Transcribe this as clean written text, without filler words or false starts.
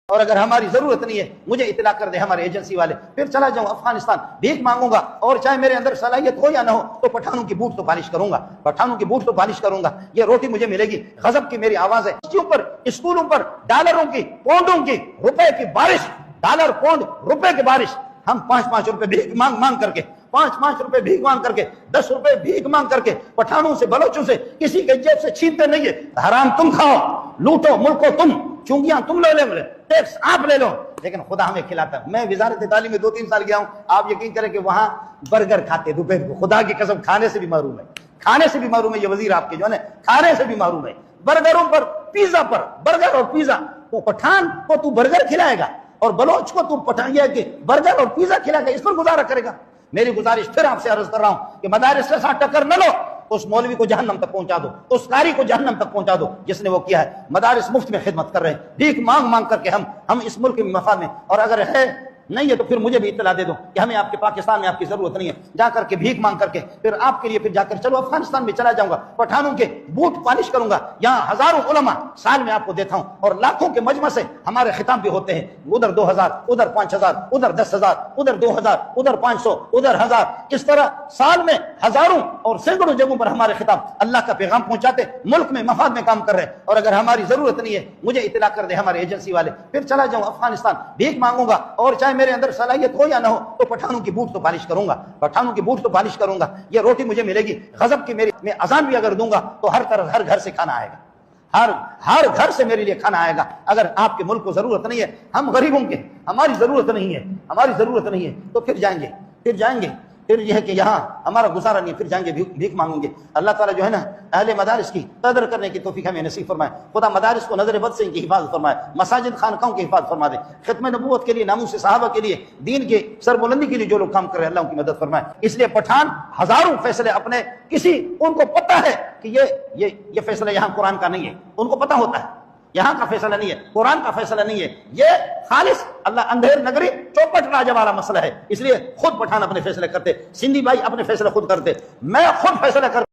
اور اگر ہماری ضرورت نہیں ہے مجھے اطلاع کر دے ہمارے ایجنسی والے، پھر چلا جاؤں افغانستان، بھیک مانگوں گا، اور چاہے میرے اندر صلاحیت ہو یا نہ ہو تو پٹھانوں کی بوٹ تو پالش کروں گا، پٹھانوں کی بوٹ تو پالش کروں گا، یہ روٹی مجھے ملے گی۔ غضب کی میری آواز ہے، بستیوں پر، اسکولوں پر ڈالروں کی، پاؤنڈوں کی، روپے کی بارش، ڈالر، پاؤنڈ، روپے کی بارش۔ ہم 5-5 روپے بھیک مانگ کر کے، 5-5 روپے بھیک مانگ کر کے، 10 روپے بھیک مانگ کر کے پٹھانوں سے، بلوچوں سے، کسی کے جیب سے چھینتے نہیں ہے۔ حرام تم کھاؤ، لوٹو ملک کو تم، چونگیاں تم لے لو، ٹیکس آپ لے لو، لیکن خدا ہمیں کھلاتا ہے۔ میں وزارت تعلیم میں 2-3 سال گیا ہوں، آپ یقین کریں کہ وہاں برگر کھاتے دوپہر کو، خدا کی قسم کھانے سے بھی محروم ہے، کھانے سے بھی محروم ہے۔ یہ وزیر آپ کے جو ہے نا، کھانے سے بھی محروم ہے، برگروں پر، پیزا پر، برگر اور پیزا۔ تو پٹھان کو تو برگر کھلائے گا اور بلوچ کو تو پٹھانیہ کے برگر اور پیزا کھلائے گا، اس پر گزارا کرے گا؟ میری گزارش پھر آپ سے عرض کر رہا ہوں کہ مدارس کے ساتھ ٹکر نہ لو، اس مولوی کو جہنم تک پہنچا دو، اس قاری کو جہنم تک پہنچا دو جس نے وہ کیا ہے۔ مدارس مفت میں خدمت کر رہے ہیں، بھیک مانگ مانگ کر کے ہم اس ملک کے مفاد میں، اور اگر ہے نہیں ہے تو پھر مجھے بھی اطلاع دے دو کہ ہمیں آپ کے پاکستان میں آپ کی ضرورت نہیں ہے، جا کر کے بھیک مانگ کر کے پھر آپ کے لیے پھر جا کر چلو افغانستان میں چلا جاؤں گا، پٹھانوں کے بوٹ پالش کروں گا۔ یہاں ہزاروں علماء سال میں آپ کو دیتا ہوں، اور لاکھوں کے مجمع سے ہمارے خطاب بھی ہوتے ہیں، ادھر 2000، ادھر 5000، ادھر 10,000، ادھر 2000، ادھر 500، ادھر 1000، اس طرح سال میں ہزاروں اور سینکڑوں جگہوں پر ہمارے خطاب اللہ کا پیغام پہنچاتے، ملک میں مفاد میں کام کر رہے ہیں۔ اور اگر ہماری ضرورت نہیں ہے مجھے اطلاع کر دے ہمارے ایجنسی والے، پھر چلا جاؤں افغانستان، بھیک مانگوں گا، اور چاہے میرے اندر صلاحیت ہو یا نہ ہو تو پٹھانوں کی بوٹ تو پالش کروں گا، پٹھانوں کی بوٹ تو پالش کروں گا، یہ روٹی مجھے ملے گی۔ غضب کی میری، میں اذان بھی اگر دوں گا تو ہر طرف، ہر گھر سے کھانا آئے گا، ہر گھر سے میرے لیے کھانا آئے گا۔ اگر آپ کے ملک کو ضرورت نہیں ہے، ہم غریبوں کے، ہماری ضرورت نہیں ہے، ہماری ضرورت نہیں ہے، تو پھر جائیں گے، پھر یہ ہے کہ یہاں ہمارا گزارا نہیں ہے، پھر جائیں گے بھیک مانگیں گے۔ اللہ تعالیٰ جو ہے نا اہل مدارس کی قدر کرنے کی توفیق ہمیں نصیب فرمائے۔ خدا مدارس کو نظر بد سے ان کی حفاظت فرمائے، مساجد خانقاہوں کی حفاظت فرما دے، ختم نبوت کے لیے، ناموس صحابہ کے لیے، دین کے سربلندی کے لیے جو لوگ کام کر رہے ہیں اللہ ان کی مدد فرمائے۔ اس لیے پٹھان ہزاروں فیصلے اپنے، ان کو پتہ ہے کہ یہ فیصلہ یہاں قرآن کا نہیں ہے، ان کو پتہ ہوتا ہے یہاں کا فیصلہ نہیں ہے، قرآن کا فیصلہ نہیں ہے، یہ خالص اللہ اندھیر نگری چوپٹ راجہ والا مسئلہ ہے۔ اس لیے خود پٹھان اپنے فیصلے کرتے، سندھی بھائی اپنے فیصلے خود کرتے، میں خود فیصلہ کرتا